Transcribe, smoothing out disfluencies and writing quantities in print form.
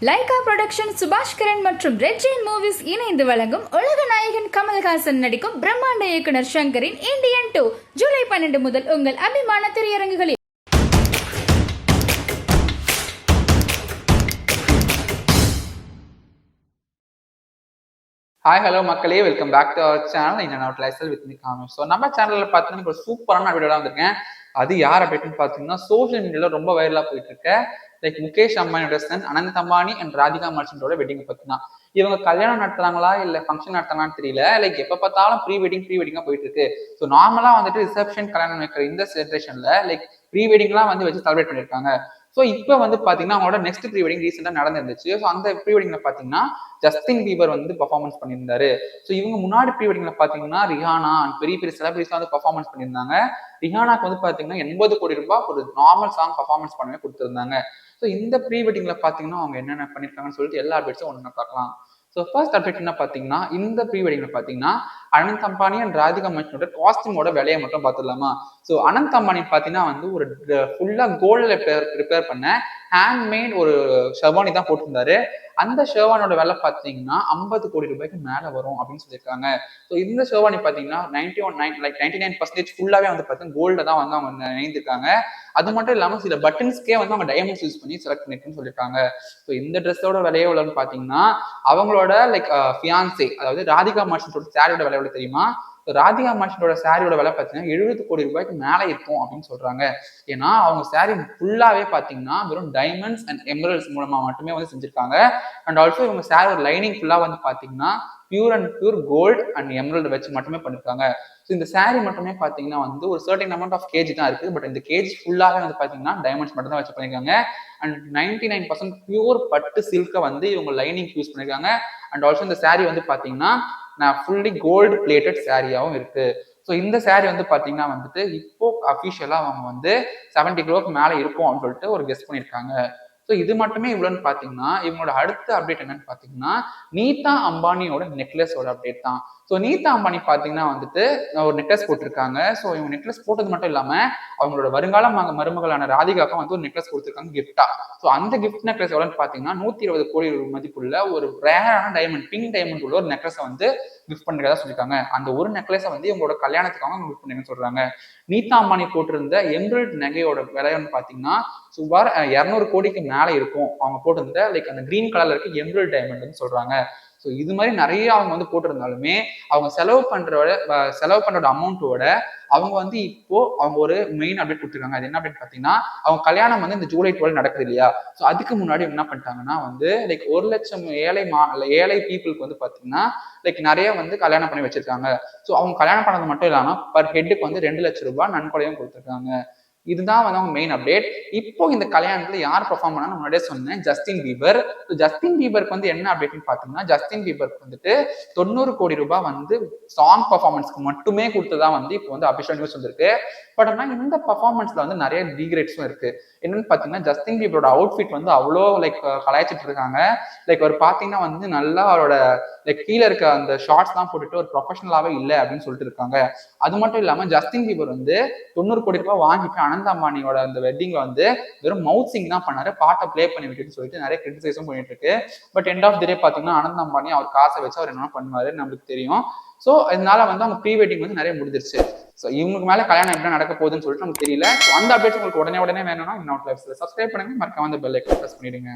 Lyca production Subaskaran மற்றும் red Jain movies இணைந்து வழங்கும் உலக நாயகன் கமல்ஹாசன் நடிக்கும் பிரம்மாண்ட இயக்குனர் ஷங்கரின் இந்தியன் 2 ஜூலை 12 முதல் உங்கள் அபிமான திரையரங்குகளில். ஹாய் ஹலோ மக்களே, welcome back to our channel. இந்த not lifestyle with me Kami. So நம்ம சேனலில் பார்த்தீங்கன்னா ஒரு சூப்பரான அப்டேட் வந்திருக்கேன். அது யார் அப்டேட்னு பார்த்தீங்கன்னா சோஷியல் மீடியாவில் ரொம்ப வைரலாக போயிட்டு இருக்க லைக் முகேஷ் அம்பானியோட சன் அனந்த் அம்பானி அண்ட் ராதிகா மர்ச்சன்டோட வெட்டிங் பார்த்தீங்கன்னா இவங்க கல்யாணம் நடத்துறாங்களா இல்லை ஃபங்க்ஷன் நடத்துறாங்களான்னு தெரியல. லைக் எப்போ பார்த்தாலும் ப்ரீ வெட்டிங்காக போயிட்டு இருக்கு. ஸோ நார்மலாக வந்துட்டு ரிசப்ஷன் கல்யாணம் வைக்கிற இந்த செலிப்ரேஷன்ல லைக் ப்ரீ வெட்டிங்லாம் வந்து வச்சு செலிப்ரேட் பண்ணியிருக்காங்க. ஸோ இப்போ வந்து பார்த்தீங்கன்னா அவங்களோட நெக்ஸ்ட் ப்ரீ வெட்டிங் ரீசெண்டாக நடந்துருந்துச்சு. ஸோ அந்த ப்ரீ வெட்டிங்ல பார்த்தீங்கன்னா ஜஸ்டின் பீபர் வந்து பர்ஃபார்மன்ஸ் பண்ணியிருந்தாரு. ஸோ இவங்க முன்னாடி ப்ரீ வெட்டிங்ல பார்த்தீங்கன்னா ரிஹானா பெரிய பெரிய செலிபிரிட்டிஸ் வந்து பர்ஃபார்மன்ஸ் பண்ணியிருந்தாங்க. ரிஹானாக்கு வந்து பார்த்தீங்கன்னா 80 கோடி ரூபாய் ஒரு நார்மல் சாங் பர்ஃபார்மன்ஸ் பண்ணவே கொடுத்துருந்தாங்க. ஸோ இந்த ப்ரீ வெட்டிங்ல பார்த்தீங்கன்னா அவங்க என்னென்ன பண்ணியிருக்காங்கன்னு சொல்லிட்டு எல்லா அப்டேட்ஸும் ஒன்று பார்க்கலாம். ஸோ ஃபர்ஸ்ட் அப்டேட் என்ன பார்த்தீங்கன்னா இந்த ப்ரீ வெட்டிங்ல பார்த்தீங்கன்னா அனந்த் அம்பானி அண்ட் ராதிகா மர்ச்சனோட காஸ்டியூமோட விலையை மட்டும் பார்த்துடலாமா. ஸோ அனந்த் அம்பானி பார்த்தீங்கன்னா வந்து ஒரு ஃபுல்லாக கோல்டில் ப்ரிப்பேர் பண்ண ஹேண்ட்மேட் ஒரு ஷெர்வானி தான் போட்டிருந்தாரு. அந்த ஷெர்வானோட விலை பார்த்தீங்கன்னா 50 கோடி ரூபாய்க்கு மேலே வரும் அப்படின்னு சொல்லியிருக்காங்க. ஸோ இந்த ஷெர்வானி பார்த்தீங்கன்னா 99% ஃபுல்லாகவே வந்து பார்த்தீங்கன்னா கோல்டை தான் வந்து அவங்க இணைந்திருக்காங்க. அது மட்டும் இல்லாமல் சில பட்டன்ஸ்க்கே வந்து அவங்க டைமண்ட்ஸ் யூஸ் பண்ணி செலக்ட் பண்ணிருக்குன்னு சொல்லியிருக்காங்க. ஸோ இந்த ட்ரெஸ்ஸோட விலையே எவ்வளோன்னு பார்த்தீங்கன்னா அவங்களோட லைக் ஃபியான்சே அதாவது ராதிகா மர்ச்சன்டோட சாரியோட விலை எவ்வளோ தெரியுமா? ராதிகா மர்ச்சன்டோட சாரியோட விலை பார்த்தீங்கன்னா 70 கோடி ரூபாய்க்கு மேலே இருக்கும் அப்படின்னு சொல்றாங்க. ஏன்னா அவங்க சாரி ஃபுல்லாவே பார்த்தீங்கன்னா வெறும் டைமண்ட்ஸ் அண்ட் எமரல்ஸ் மூலமா மட்டுமே வந்து செஞ்சிருக்காங்க. அண்ட் ஆல்சோ இவங்க சாரியோட லைனிங் ஃபுல்லா வந்து பார்த்தீங்கன்னா பியூர் கோல்ட் அண்ட் எமரல்டு வச்சு மட்டுமே பண்ணிருக்காங்க. ஸோ இந்த சாரி மட்டுமே பார்த்தீங்கன்னா வந்து ஒரு சர்டன் அமௌண்ட் ஆஃப் கேஜி தான் இருக்கு. பட் இந்த கேஜி ஃபுல்லாவே வந்து பார்த்தீங்கன்னா டைமண்ட்ஸ் மட்டும் தான் வச்சு பண்ணிருக்காங்க. அண்ட் 99% பியூர் பட்டு சில்கை வந்து இவங்க லைனிங் யூஸ் பண்ணிருக்காங்க. அண்ட் ஆல்சோ இந்த சாரி வந்து பார்த்தீங்கன்னா ஃபுல்லி கோல்டு பிளேட்டட் சாரியாகவும் இருக்கு. ஸோ இந்த சாரி வந்து பார்த்தீங்கன்னா வந்துட்டு இப்போ அஃபிஷியலாக அவங்க வந்து 70 crore மேலே இருக்கும் அப்படின்னு சொல்லிட்டு ஒரு கெஸ் பண்ணியிருக்காங்க. ஸோ இது மட்டுமே இவ்வளோன்னு பார்த்தீங்கன்னா இவங்களோட அடுத்த அப்டேட் என்னன்னு பார்த்தீங்கன்னா நீதா அம்பானியோட நெக்லஸோட அப்டேட் தான். ஸோ நீதா அம்பானி பார்த்தீங்கன்னா வந்துட்டு ஒரு நெக்லஸ் போட்டிருக்காங்க. ஸோ இவங்க நெக்லஸ் போட்டது மட்டும் இல்லாமல் அவங்களோட வருங்கால மருமகளான ராதிகாக்கும் வந்து ஒரு நெக்லஸ் கொடுத்துருக்காங்க கிஃப்டா. ஸோ அந்த கிஃப்ட் நெக்லஸ் எவ்வளோன்னு பார்த்தீங்கன்னா 120 கோடி மதிப்புள்ள ஒரு ரேரான டைமண்ட் பிங்க் டைமண்ட் உள்ள ஒரு நெக்லஸை வந்து கிஃப்ட் பண்ணுறதா சொல்லியிருக்காங்க. அந்த ஒரு நெக்லஸை வந்து இவங்களோட கல்யாணத்துக்காக கிஃப்ட் பண்ணுங்கன்னு சொல்றாங்க. நீதா அம்பானி போட்டிருந்த எம்ப்ராய்டரி நகையோட விலைன்னு பார்த்தீங்கன்னா சுமார் 200 கோடிக்கு மேலே இருக்கும். அவங்க போட்டிருந்த லைக் அந்த கிரீன் கலர்ல இருக்க எம்ப்ராய்டரி டைமண்ட்னு சொல்றாங்க. ஸோ இது மாதிரி நிறைய அவங்க வந்து போட்டிருந்தாலுமே அவங்க செலவு பண்றோட அமௌண்ட்டோட அவங்க வந்து இப்போ அவங்க ஒரு மெயின் அப்டேட் கொடுத்துருக்காங்க. அது என்ன அப்படின்னு பார்த்தீங்கன்னா அவங்க கல்யாணம் வந்து இந்த ஜூலை 12 நடக்குது இல்லையா. ஸோ அதுக்கு முன்னாடி என்ன பண்ணிட்டாங்கன்னா வந்து லைக் 1 லட்சம் ஏழை பீப்புளுக்கு வந்து பார்த்தீங்கன்னா லைக் நிறைய வந்து கல்யாணம் பண்ணி வச்சிருக்காங்க. ஸோ அவங்க கல்யாணம் பண்ணது மட்டும் இல்லாமல் பர் ஹெட்டுக்கு வந்து 2 லட்சம் ரூபாய் நன்கொடையும் கொடுத்துருக்காங்க. இதுதான் வந்து அவங்க மெயின் அப்டேட். இப்போ இந்த கல்யாணத்துல யார் பெர்ஃபார்ம் பண்ணா முன்னாடியே சொன்னேன், ஜஸ்டின் பீபர். ஜஸ்டின் பீபருக்கு வந்து என்ன அப்டேட்னு பாத்தீங்கன்னா ஜஸ்டின் பீபருக்கு வந்துட்டு 90 கோடி ரூபாய் வந்து சாங் பெர்ஃபார்மன்ஸ்க்கு மட்டுமே கொடுத்ததா வந்து இப்போ வந்து அபிஷியல் நியூஸ் வந்திருக்கு. பட் ஆனால் இந்த பெர்ஃபார்மன்ஸ்ல வந்து நிறைய டிகிரேட்ஸும் இருக்கு. என்னன்னு பாத்தீங்கன்னா ஜஸ்டின் பீபரோட அவுட்ஃபிட் வந்து அவ்வளோ லைக் கலாய்ச்சிட்டு இருக்காங்க. லைக் அவர் பாத்தீங்கன்னா வந்து நல்லா அவரோட லைக் கீழே இருக்க அந்த ஷார்ட்ஸ் தான் போட்டுட்டு ஒரு ப்ரொஃபஷனலாவே இல்லை அப்படின்னு சொல்லிட்டு இருக்காங்க. அது மட்டும் இல்லாம ஜஸ்டின் பீபர் வந்து 90 கோடி ரூபாய் வாங்கிட்டு அனந்த் அம்பானியோட அந்த வெட்டிங்ல வந்து வெறும் மவுத் சிங் தான் பண்ணாரு, பாட்டை பிளே பண்ணி விட்டுட்டு சொல்லிட்டு நிறைய கிரிட்டிசைஸும் பண்ணிட்டு இருக்கு. பட் எண்ட் ஆஃப் தி டே பாத்தீங்கன்னா அனந்த் அம்பானி அவர் காசை வச்சு அவர் என்ன பண்ணுவாரு நம்மளுக்கு தெரியும். ஸோ இதனால வந்து அவங்க ப்ரீ வெட்டிங் வந்து நிறைய முடிஞ்சிருச்சு. ஸோ இவங்களுக்கு மேலே கல்யாணம் எப்படி நடக்க போகுதுன்னு சொல்லிட்டு நமக்கு தெரியல. ஸோ அந்த அப்டேட்ஸ் உங்களுக்கு உடனே வேணும்னா இன்னொரு லைஃப்ல சப்ஸ்கிரைப் பண்ணுங்க, மறக்காம அந்த பெல் ஐக்கான் பிரஸ் பண்ணிடுங்க.